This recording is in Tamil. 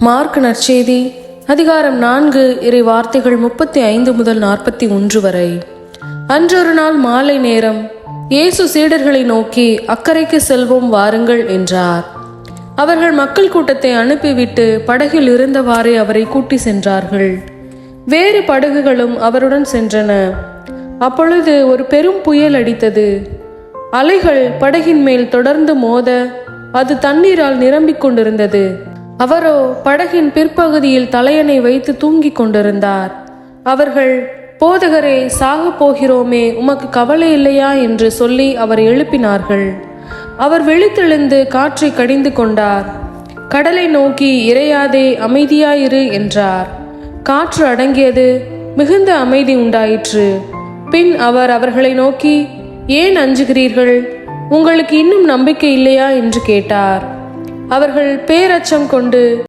மார்க் நற்செய்தி அதிகாரம் 4 இறை வார்த்தைகள் 35 முதல் 41 வரை. அன்றொரு நாள் மாலை நேரம், இயேசு சீடர்களை நோக்கி, அக்கரைக்கு செல்வோம் வாருங்கள் என்றார். அவர்கள் மக்கள் கூட்டத்தை அனுப்பிவிட்டு படகில் இருந்தவாறே அவரை கூட்டி சென்றார்கள். வேறு படகுகளும் அவருடன் சென்றன. அப்பொழுது ஒரு பெரும் புயல் அடித்தது. அலைகள் படகின் மேல் தொடர்ந்து மோத அது தண்ணீரால் நிரம்பிக் கொண்டிருந்தது. அவரோ படகின் பிற்பகுதியில் தலையணை வைத்து தூங்கிக் கொண்டிருந்தார். அவர்கள், போதகரே, சாக போகிறோமே, உமக்கு கவலை இல்லையா என்று சொல்லி அவரை எழுப்பினார்கள். அவர் விழித்தெழுந்து காற்றை கடிந்து கொண்டார். கடலை நோக்கி, இறையாதே, அமைதியாயிரு என்றார். காற்று அடங்கியது, மிகுந்த அமைதி உண்டாயிற்று. பின் அவர் அவர்களை நோக்கி, ஏன் அஞ்சுகிறீர்கள்? உங்களுக்கு இன்னும் நம்பிக்கை இல்லையா என்று கேட்டார். அவர்கள் பேரச்சம் கொண்டு